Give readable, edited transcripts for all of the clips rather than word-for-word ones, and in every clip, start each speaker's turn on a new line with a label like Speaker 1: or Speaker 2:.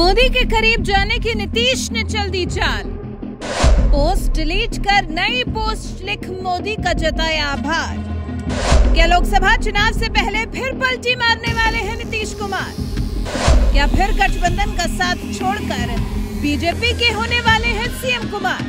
Speaker 1: मोदी के करीब जाने की नीतीश ने चल दी चाल। पोस्ट डिलीट कर नई पोस्ट लिख मोदी का जताया आभार। क्या लोकसभा चुनाव से पहले फिर पलटी मारने वाले हैं नीतीश कुमार? क्या फिर गठबंधन का साथ छोड़कर बीजेपी के होने वाले हैं सीएम कुमार?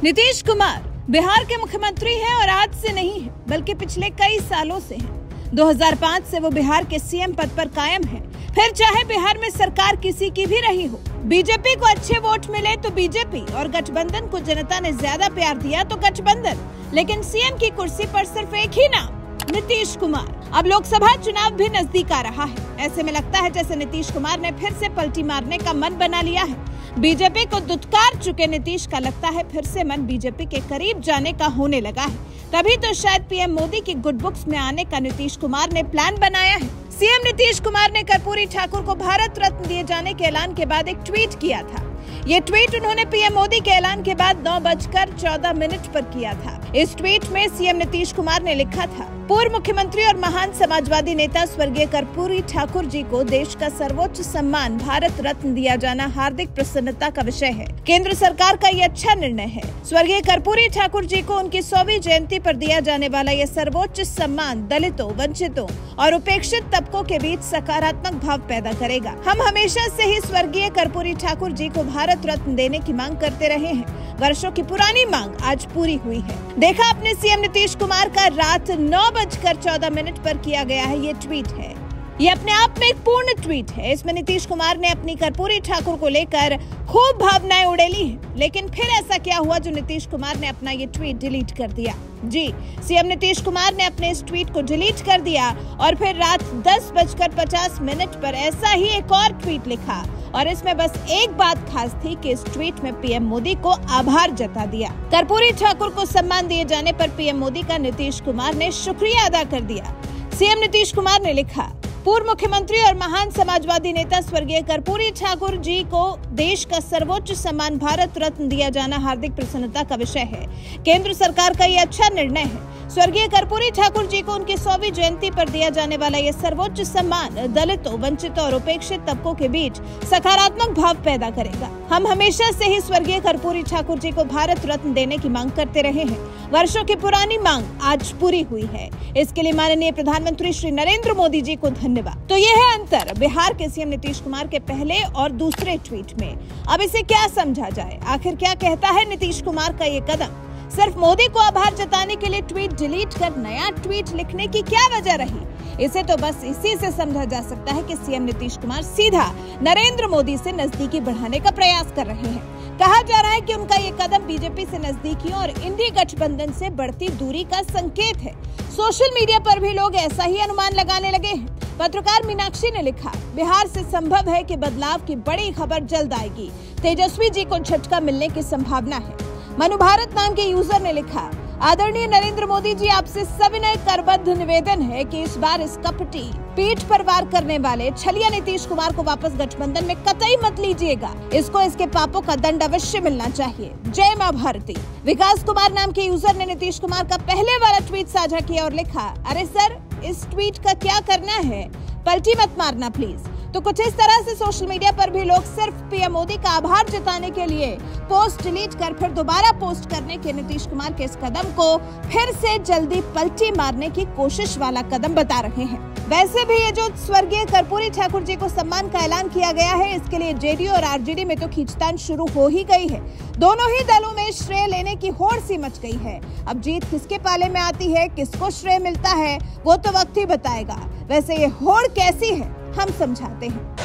Speaker 1: नीतीश कुमार बिहार के मुख्यमंत्री हैं और आज से नहीं है बल्कि पिछले कई सालों से हैं। 2005 से वो बिहार के सीएम पद पर कायम हैं। फिर चाहे बिहार में सरकार किसी की भी रही हो, बीजेपी को अच्छे वोट मिले तो बीजेपी और गठबंधन को जनता ने ज्यादा प्यार दिया तो गठबंधन, लेकिन सीएम की कुर्सी पर सिर्फ एक ही नाम, नीतीश कुमार। अब लोकसभा चुनाव भी नजदीक आ रहा है। ऐसे में लगता है जैसे नीतीश कुमार ने फिर से पलटी मारने का मन बना लिया है। बीजेपी को दुत्कार चुके नीतीश का लगता है फिर से मन बीजेपी के करीब जाने का होने लगा है। तभी तो शायद पीएम मोदी की गुड बुक्स में आने का नीतीश कुमार ने प्लान बनाया है। सीएम नीतीश कुमार ने कर्पूरी ठाकुर को भारत रत्न दिए जाने के ऐलान के बाद एक ट्वीट किया था। ये ट्वीट उन्होंने पीएम मोदी के ऐलान के बाद 9:14 पर किया था। इस ट्वीट में सीएम नीतीश कुमार ने लिखा था, पूर्व मुख्यमंत्री और महान समाजवादी नेता स्वर्गीय कर्पूरी ठाकुर जी को देश का सर्वोच्च सम्मान भारत रत्न दिया जाना हार्दिक प्रसन्नता का विषय है। केंद्र सरकार का ये अच्छा निर्णय है। स्वर्गीय कर्पूरी ठाकुर जी को उनकी 100वीं जयंती पर दिया जाने वाला यह सर्वोच्च सम्मान दलितों, वंचितों और उपेक्षित तबकों के बीच सकारात्मक भाव पैदा करेगा। हम हमेशा से ही स्वर्गीय कर्पूरी ठाकुर जी को भारत रत्न देने की मांग करते रहे हैं। वर्षों की पुरानी मांग आज पूरी हुई है। देखा अपने सीएम नीतीश कुमार का रात 9:14 पर किया गया है ये ट्वीट है। ये अपने आप में एक पूर्ण ट्वीट है। इसमें नीतीश कुमार ने अपनी कर्पूरी ठाकुर को लेकर खूब भावनाएं उड़ेली हैं। लेकिन फिर ऐसा क्या हुआ जो नीतीश कुमार ने अपना ये ट्वीट डिलीट कर दिया? जी, सीएम नीतीश कुमार ने अपने इस ट्वीट को डिलीट कर दिया और फिर रात 10:50 पर ऐसा ही एक और ट्वीट लिखा और इसमें बस एक बात खास थी कि इस ट्वीट में पीएम मोदी को आभार जता दिया। कर्पूरी ठाकुर को सम्मान दिए जाने पर पीएम मोदी का नीतीश कुमार ने शुक्रिया अदा कर दिया। सीएम नीतीश कुमार ने लिखा, पूर्व मुख्यमंत्री और महान समाजवादी नेता स्वर्गीय कर्पूरी ठाकुर जी को देश का सर्वोच्च सम्मान भारत रत्न दिया जाना हार्दिक प्रसन्नता का विषय है। केंद्र सरकार का ये अच्छा निर्णय है। स्वर्गीय कर्पूरी ठाकुर जी को उनकी 100वीं जयंती पर दिया जाने वाला यह सर्वोच्च सम्मान दलितों, वंचितों और उपेक्षित तबकों के बीच सकारात्मक भाव पैदा करेगा। हम हमेशा से ही स्वर्गीय कर्पूरी ठाकुर जी को भारत रत्न देने की मांग करते रहे हैं। वर्षों की पुरानी मांग आज पूरी हुई है। इसके लिए माननीय प्रधानमंत्री श्री नरेंद्र मोदी जी को धन्यवाद। तो ये है अंतर बिहार के सीएम नीतीश कुमार के पहले और दूसरे ट्वीट में। अब इसे क्या समझा जाए? आखिर क्या कहता है नीतीश कुमार का ये कदम? सिर्फ मोदी को आभार जताने के लिए ट्वीट डिलीट कर नया ट्वीट लिखने की क्या वजह रही? इसे तो बस इसी से समझा जा सकता है कि सीएम नीतीश कुमार सीधा नरेंद्र मोदी से नजदीकी बढ़ाने का प्रयास कर रहे हैं। कहा जा रहा है कि उनका ये कदम बीजेपी से नजदीकियों और इंडी गठबंधन से बढ़ती दूरी का संकेत है। सोशल मीडिया पर भी लोग ऐसा ही अनुमान लगाने लगे हैं। पत्रकार मीनाक्षी ने लिखा, बिहार से संभव है कि बदलाव की बड़ी खबर जल्द आएगी। तेजस्वी जी को झटका मिलने की संभावना है। मनु भारत नाम के यूजर ने लिखा, आदरणीय नरेंद्र मोदी जी, आपसे सविनय करबद्ध निवेदन है कि इस बार इस कपटी, पीठ पर वार करने वाले छलिया नीतीश कुमार को वापस गठबंधन में कतई मत लीजिएगा। इसको इसके पापों का दंड अवश्य मिलना चाहिए। जय मां भारती। विकास कुमार नाम के यूजर ने नीतीश कुमार का पहले वाला ट्वीट साझा किया और लिखा, अरे सर, इस ट्वीट का क्या करना है? पलटी मत मारना प्लीज। तो कुछ इस तरह से सोशल मीडिया पर भी लोग सिर्फ पीएम मोदी का आभार जताने के लिए पोस्ट डिलीट कर फिर दोबारा पोस्ट करने के नीतीश कुमार के इस कदम को फिर से जल्दी पलटी मारने की कोशिश वाला कदम बता रहे हैं। वैसे भी ये जो स्वर्गीय कर्पूरी ठाकुर जी को सम्मान का ऐलान किया गया है, इसके लिए जेडीयू और आरजेडी में तो खींचतान शुरू हो ही गई है। दोनों ही दलों में श्रेय लेने की होड़ सी मच गई है। अब जीत किसके पाले में आती है, किसको श्रेय मिलता है, वो तो वक्त ही बताएगा। वैसे ये होड़ कैसी है, हम समझाते हैं।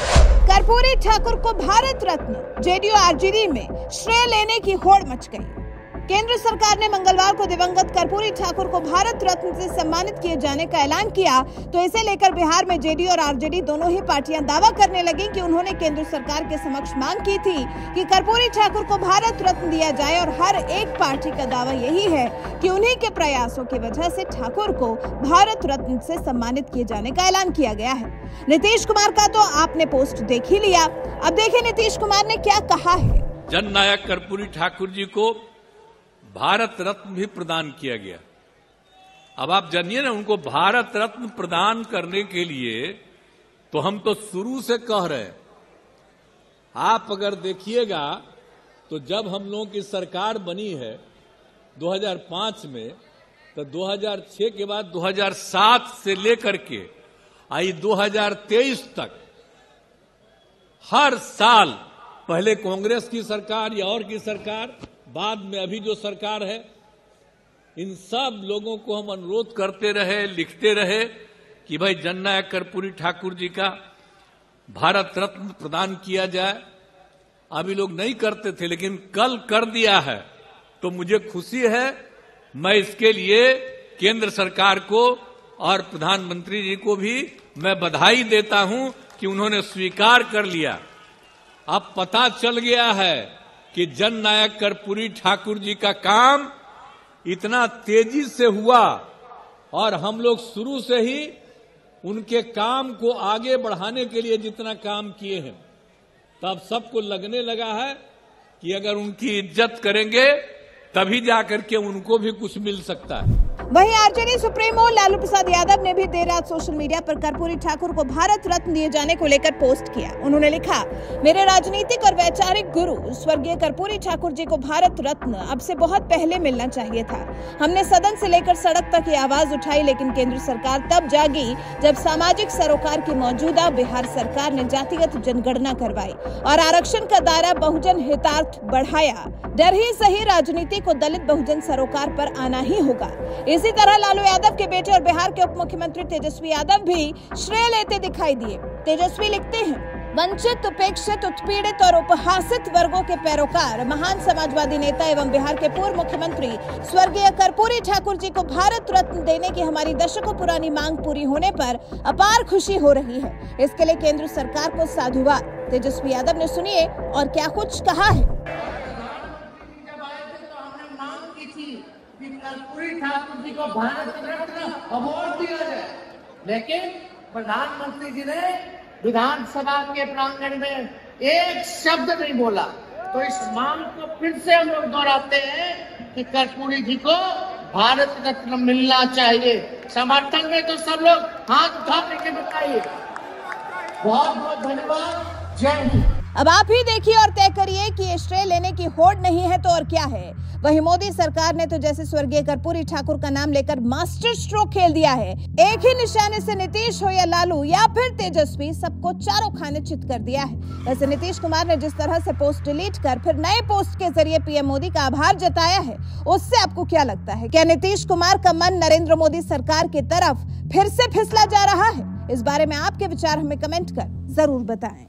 Speaker 1: कर्पूरी ठाकुर को भारत रत्न, जेडीयू आरजेडी में श्रेय लेने की होड़ मच गई। केंद्र सरकार ने मंगलवार को दिवंगत कर्पूरी ठाकुर को भारत रत्न से सम्मानित किए जाने का ऐलान किया, तो इसे लेकर बिहार में जेडीयू और आरजेडी दोनों ही पार्टियां दावा करने लगी कि उन्होंने केंद्र सरकार के समक्ष मांग की थी कि कर्पूरी ठाकुर को भारत रत्न दिया जाए। और हर एक पार्टी का दावा यही है कि उन्हीं के प्रयासों की वजह से ठाकुर को भारत रत्न से सम्मानित किए जाने का ऐलान किया गया है। नीतीश कुमार का तो आपने पोस्ट देख ही लिया, अब देखिए नीतीश कुमार ने क्या कहा है।
Speaker 2: जननायक कर्पूरी ठाकुर जी को भारत रत्न भी प्रदान किया गया। अब आप जानिए ना, उनको भारत रत्न प्रदान करने के लिए तो हम तो शुरू से कह रहे हैं। आप अगर देखिएगा तो जब हम लोगों की सरकार बनी है 2005 में, तो 2006 के बाद 2007 से लेकर के आई 2023 तक हर साल, पहले कांग्रेस की सरकार या और की सरकार, बाद में अभी जो सरकार है, इन सब लोगों को हम अनुरोध करते रहे, लिखते रहे कि भाई जननायक कर्पूरी ठाकुर जी का भारत रत्न प्रदान किया जाए। अभी लोग नहीं करते थे, लेकिन कल कर दिया है, तो मुझे खुशी है। मैं इसके लिए केंद्र सरकार को और प्रधानमंत्री जी को भी मैं बधाई देता हूं कि उन्होंने स्वीकार कर लिया। अब पता चल गया है कि जननायक कर्पूरी ठाकुर जी का काम इतना तेजी से हुआ और हम लोग शुरू से ही उनके काम को आगे बढ़ाने के लिए जितना काम किए हैं, तब सबको लगने लगा है कि अगर उनकी इज्जत करेंगे तभी जाकर के उनको भी कुछ मिल सकता है।
Speaker 1: वहीं आरजेडी सुप्रीमो लालू प्रसाद यादव ने भी देर रात सोशल मीडिया पर कर्पूरी ठाकुर को भारत रत्न दिए जाने को लेकर पोस्ट किया। उन्होंने लिखा, मेरे राजनीतिक और वैचारिक गुरु स्वर्गीय कर्पूरी ठाकुर जी को भारत रत्न अब से बहुत पहले मिलना चाहिए था। हमने सदन से लेकर सड़क तक ये आवाज उठाई, लेकिन केंद्र सरकार तब जागी जब सामाजिक सरोकार की मौजूदा बिहार सरकार ने जातिगत जनगणना करवाई और आरक्षण का दायरा बहुजन हितार्थ बढ़ाया। डर ही सही, राजनीति को दलित बहुजन सरोकार पर आना ही होगा। इसी तरह लालू यादव के बेटे और बिहार के उप मुख्यमंत्री तेजस्वी यादव भी श्रेय लेते दिखाई दिए। तेजस्वी लिखते हैं, वंचित, उपेक्षित, उत्पीड़ित और उपहासित वर्गों के पैरोकार महान समाजवादी नेता एवं बिहार के पूर्व मुख्यमंत्री स्वर्गीय कर्पूरी ठाकुर जी को भारत रत्न देने की हमारी दशकों पुरानी मांग पूरी होने पर अपार खुशी हो रही है। इसके लिए केंद्र सरकार को साधुवाद। तेजस्वी यादव ने सुनिए और क्या कुछ कहा है।
Speaker 3: कर्पूरी ठाकुर जी को भारत रत्न अवार्ड दिया जाए, लेकिन प्रधानमंत्री जी ने विधानसभा के प्रांगण में एक शब्द नहीं बोला। तो इस मांग को फिर से हम लोग दोहराते हैं कि कर्पूरी जी को भारत रत्न मिलना चाहिए। समर्थन में तो सब लोग हाथ उठा करके बताइए। बहुत बहुत धन्यवाद। जय हिंद।
Speaker 1: अब आप ही देखिए और तय करिए कि ये श्रेय लेने की होड़ नहीं है तो और क्या है। वहीं मोदी सरकार ने तो जैसे स्वर्गीय कर्पूरी ठाकुर का नाम लेकर मास्टर स्ट्रोक खेल दिया है। एक ही निशाने से नीतीश हो या लालू या फिर तेजस्वी, सबको चारों खाने चित कर दिया है। वैसे नीतीश कुमार ने जिस तरह से पोस्ट डिलीट कर फिर नए पोस्ट के जरिए पीएम मोदी का आभार जताया है, उससे आपको क्या लगता है? क्या नीतीश कुमार का मन नरेंद्र मोदी सरकार की तरफ फिर से फिसला जा रहा है? इस बारे में आपके विचार हमें कमेंट कर जरूर बताएं।